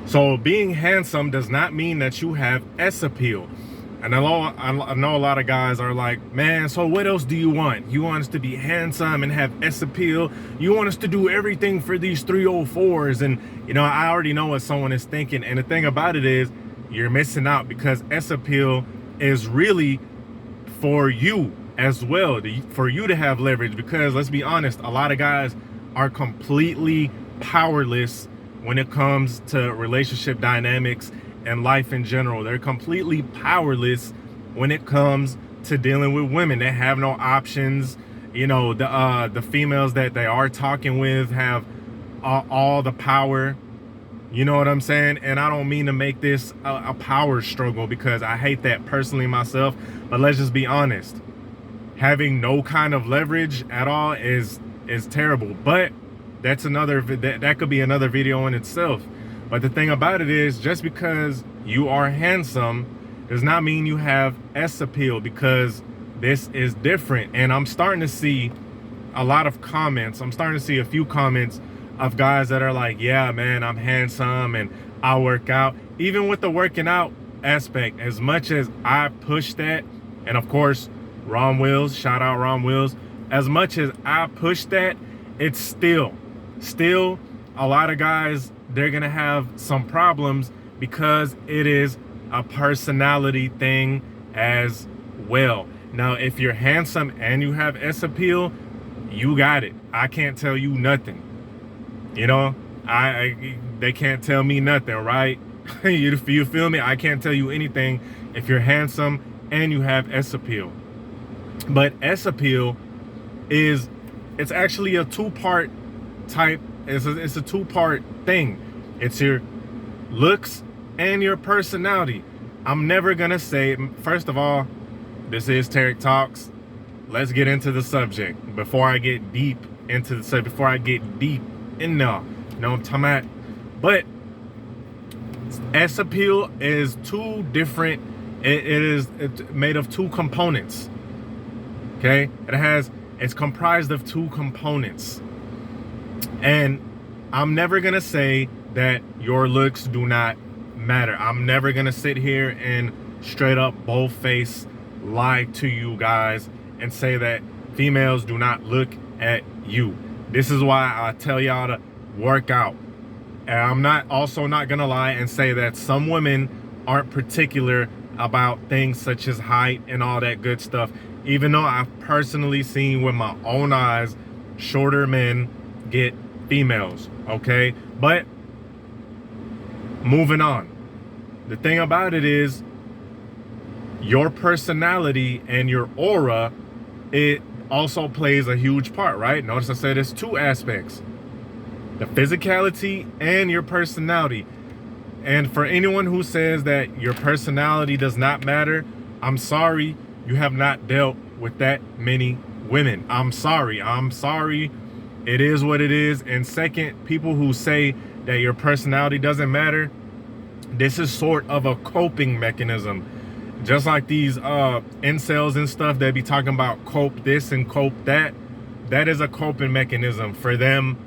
So being handsome does not mean that you have S appeal. And I know a lot of guys are like, man, so what else do you want? You want us to be handsome and have S appeal? You want us to do everything for these 304s? And, you know, I already know what someone is thinking. And the thing about it is, you're missing out, because S appeal is really for you as well, for you to have leverage. Because let's be honest, a lot of guys are completely powerless when it comes to relationship dynamics and life in general. They're completely powerless when it comes to dealing with women. They have no options. You know, the females that they are talking with have all the power. You know what I'm saying? And I don't mean to make this a power struggle, because I hate that personally myself. But let's just be honest. Having no kind of leverage at all is terrible. But that's that could be another video in itself. But the thing about it is, just because you are handsome does not mean you have S appeal, because this is different. And I'm starting to see a lot of comments. I'm starting to see a few comments of guys that are like, yeah, man, I'm handsome and I work out. Even with the working out aspect, as much as I push that, and of course, Ron Wills, shout out Ron Wills, as much as I push that, it's still a lot of guys, they're gonna have some problems, because it is a personality thing as well. Now, if you're handsome and you have S appeal, you got it. I can't tell you nothing. You know, they can't tell me nothing, right? you feel me? I can't tell you anything if you're handsome and you have S appeal. But S appeal it's actually a two-part type. It's a two-part thing. It's your looks and your personality. I'm never gonna say, first of all, this is Tarik Talks. Let's get into the subject before I get deep into the subject, before I get deep in there. You know what I'm talking about? But S appeal is two different, it's made of two components. Okay? It's comprised of two components. And I'm never gonna say that your looks do not matter. I'm never gonna sit here and straight up bold-face lie to you guys and say that females do not look at you. This is why I tell y'all to work out. And I'm also not gonna lie and say that some women aren't particular about things such as height and all that good stuff, even though I've personally seen with my own eyes shorter men get females, okay? But moving on, the thing about it is, your personality and your aura, it also plays a huge part, right? Notice I said it's two aspects: the physicality and your personality. And for anyone who says that your personality does not matter, I'm sorry, you have not dealt with that many women. I'm sorry. It is what it is. And second, people who say that your personality doesn't matter, this is sort of a coping mechanism. Just like these incels and stuff that be talking about cope this and cope that. That is a coping mechanism for them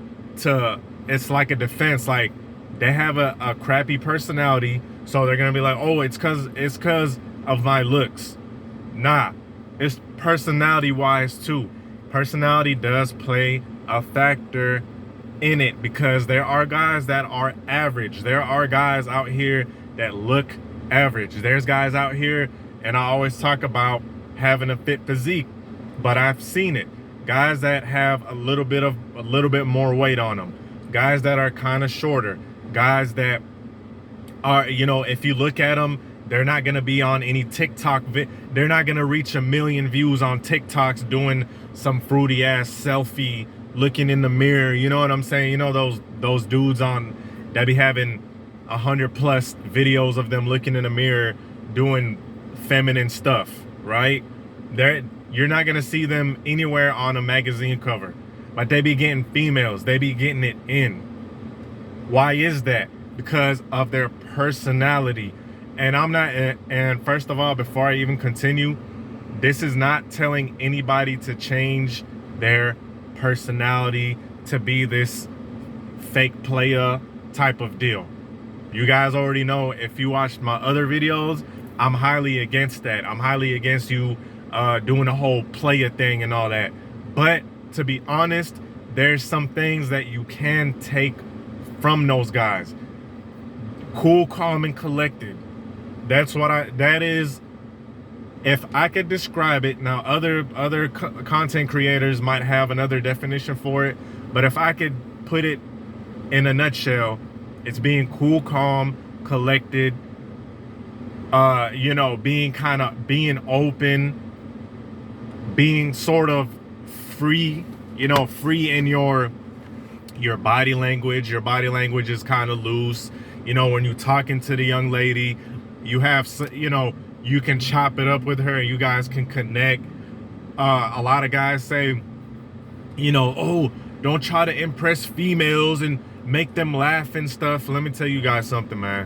to, it's like a defense. Like, they have a crappy personality, so they're gonna be like, oh, it's cause of my looks. Nah, it's personality wise too. Personality does play a factor in it, because there are guys that are average. There are guys out here that look average. There's guys out here, and I always talk about having a fit physique, but I've seen it. Guys that have a little bit more weight on them. Guys that are kind of shorter. Guys that are, you know, if you look at them, they're not going to be on any TikTok. They're not going to reach 1 million views on TikToks doing some fruity ass selfie looking in the mirror. You know what I'm saying? You know, those dudes on that be having 100+ videos of them looking in the mirror doing feminine stuff, right? You're not going to see them anywhere on a magazine cover, but they be getting females. They be getting it in. Why is that? Because of their personality. And I'm not, and first of all, before I even continue, this is not telling anybody to change their personality to be this fake player type of deal. You guys already know, if you watched my other videos, I'm highly against that. I'm highly against you doing the whole player thing and all that. But to be honest, there's some things that you can take from those guys. Cool, calm, and collected. That is, if I could describe it. Now, other content creators might have another definition for it, but if I could put it in a nutshell, it's being cool, calm, collected, you know, being open, being sort of free, you know, free in your body language. Your body language is kind of loose. You know, when you're talking to the young lady, you have, you know, you can chop it up with her and you guys can connect. A lot of guys say, you know, oh, don't try to impress females and make them laugh and stuff. Let me tell you guys something, man.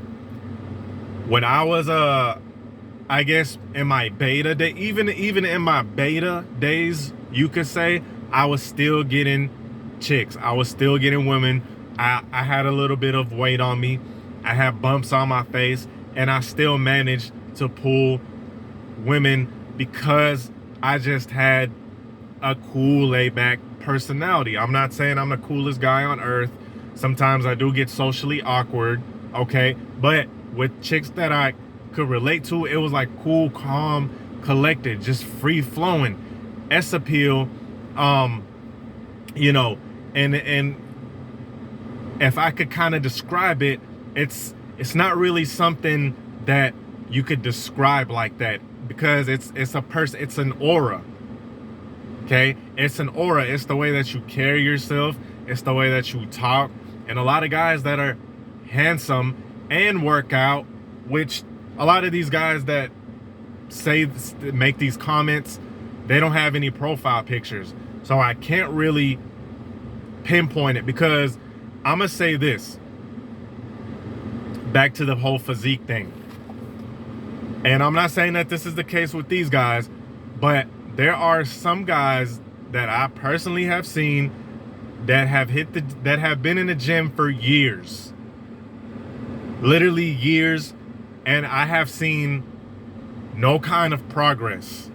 When I was I guess in my beta day, even in my beta days, you could say, I was still getting chicks. I was still getting women. I had a little bit of weight on me. I had bumps on my face, and I still managed to pull women because I just had a cool, laid-back personality. I'm not saying I'm the coolest guy on earth. Sometimes I do get socially awkward, okay? But with chicks that I could relate to, it was like cool, calm, collected, just free-flowing. S-appeal, you know, and if I could kind of describe it, it's not really something that you could describe like that, because it's an aura. Okay, it's an aura. It's the way that you carry yourself. It's the way that you talk. And a lot of guys that are handsome and work out, which a lot of these guys that make these comments, they don't have any profile pictures. So I can't really pinpoint it, because I'm gonna say this, back to the whole physique thing. And I'm not saying that this is the case with these guys, but there are some guys that I personally have seen that have been in the gym for years, literally years, and I have seen no kind of progress.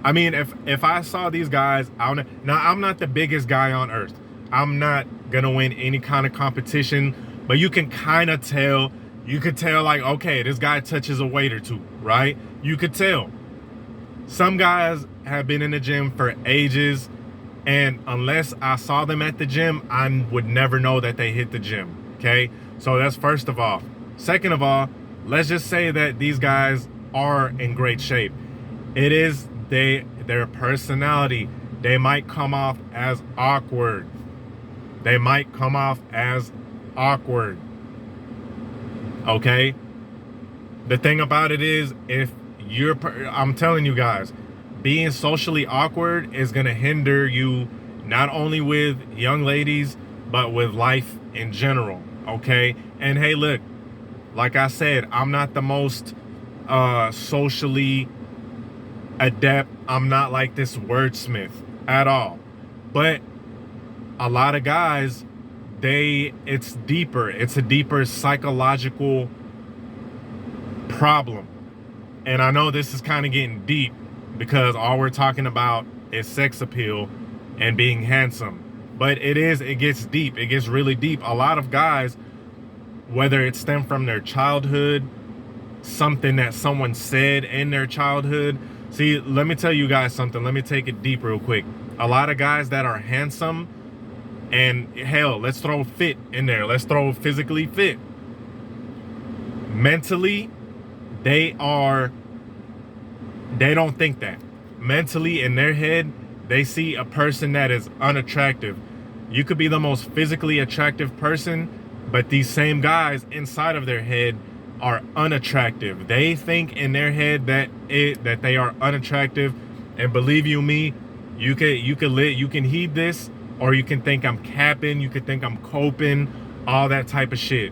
I mean, if I saw these guys out, now I'm not the biggest guy on earth. I'm not gonna win any kind of competition, but you can kind of tell. You could tell, like, okay, this guy touches a weight or two, right? You could tell. Some guys have been in the gym for ages, and unless I saw them at the gym, I would never know that they hit the gym, okay? So that's first of all. Second of all, let's just say that these guys are in great shape. It is their personality. They might come off as awkward. They might come off as awkward. Okay? The thing about it is, I'm telling you guys, being socially awkward is going to hinder you not only with young ladies, but with life in general. Okay? And hey, look, like I said, I'm not the most socially adept. I'm not like this wordsmith at all. But a lot of guys, it's deeper. It's a deeper psychological problem. And I know this is kind of getting deep, because all we're talking about is sex appeal and being handsome. But it gets deep. It gets really deep. A lot of guys, whether it stemmed from their childhood, something that someone said in their childhood. See, let me tell you guys something. Let me take it deep real quick. A lot of guys that are handsome, and hell, let's throw fit in there. Let's throw physically fit. Mentally, they don't think that. Mentally, in their head, they see a person that is unattractive. You could be the most physically attractive person, but these same guys inside of their head are unattractive. They think in their head that they are unattractive. And believe you me, you can heed this, or you can think I'm capping, you could think I'm coping, all that type of shit.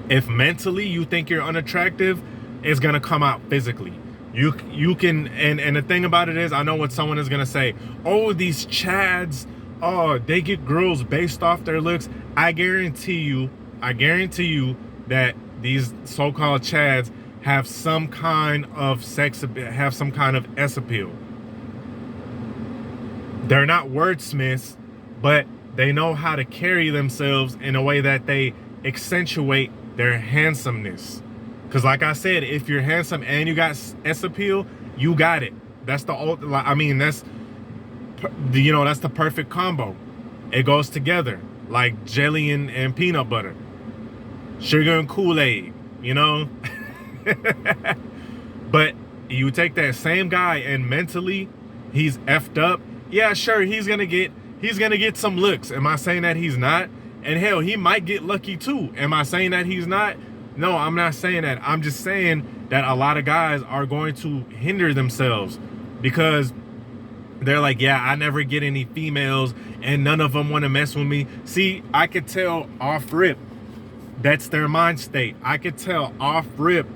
If mentally you think you're unattractive, it's gonna come out physically. You can, and the thing about it is, I know what someone is gonna say, oh, these chads, oh, they get girls based off their looks. I guarantee you, that these so-called chads have some kind of have some kind of S appeal. They're not wordsmiths, but they know how to carry themselves in a way that they accentuate their handsomeness. Because like I said, if you're handsome and you got S appeal, you got it. That's the old, I mean, that's, you know, that's the perfect combo. It goes together like jelly and peanut butter, sugar and Kool-Aid, you know. But you take that same guy and mentally he's effed up. Yeah, sure, he's gonna get some looks. Am I saying that he's not? And hell, he might get lucky too. Am I saying that he's not? No, I'm not saying that. I'm just saying that a lot of guys are going to hinder themselves because they're like, yeah, I never get any females and none of them want to mess with me. See, I could tell off rip. That's their mind state. I could tell off rip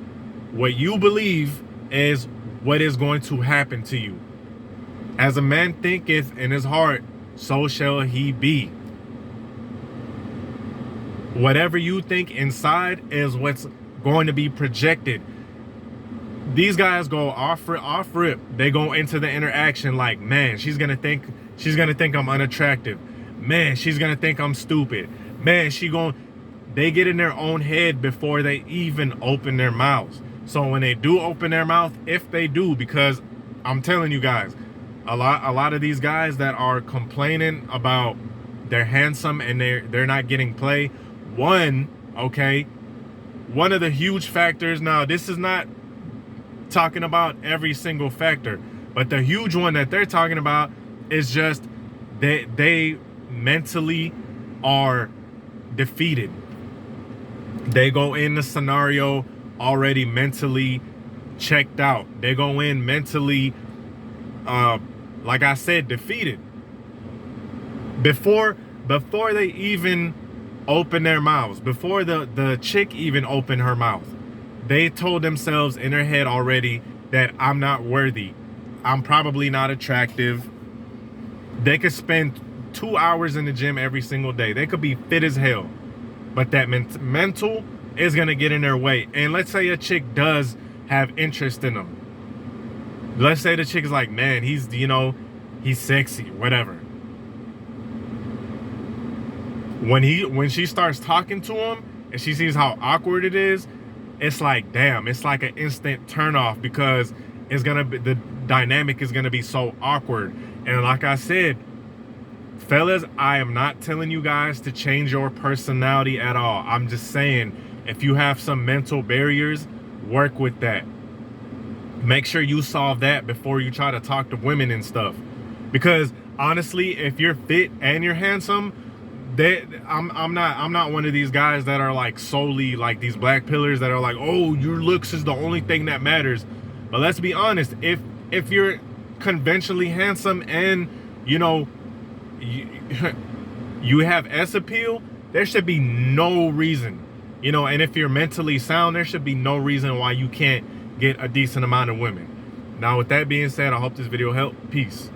what you believe is what is going to happen to you. As a man thinketh in his heart, so shall he be. Whatever you think inside is what's going to be projected. These guys go off rip. They go into the interaction like, man, she's gonna think I'm unattractive. Man, she's gonna think I'm stupid. Man, they get in their own head before they even open their mouths. So when they do open their mouth, if they do, because I'm telling you guys, a lot of these guys that are complaining about they're handsome and they're not getting play. One of the huge factors, now this is not talking about every single factor, but the huge one that they're talking about is just that they mentally are defeated. They go in the scenario already mentally checked out. They go in mentally, like I said, defeated. Before they even open their mouths, before the chick even opened her mouth, they told themselves in their head already that I'm not worthy. I'm probably not attractive. They could spend 2 hours in the gym every single day. They could be fit as hell. But that mental is going to get in their way. And let's say a chick does have interest in them. Let's say the chick is like, man, he's sexy, whatever. When she starts talking to him and she sees how awkward it is, it's like, damn, it's like an instant turn off because the dynamic is gonna be so awkward. And like I said, fellas, I am not telling you guys to change your personality at all. I'm just saying, if you have some mental barriers, work with that. Make sure you solve that before you try to talk to women and stuff. Because honestly, if you're fit and you're handsome, I'm not one of these guys that are like solely like these black pillars that are like, oh, your looks is the only thing that matters. But let's be honest, if you're conventionally handsome and you have S appeal, there should be no reason, and if you're mentally sound, there should be no reason why you can't get a decent amount of women. Now with that being said, I hope this video helped. Peace.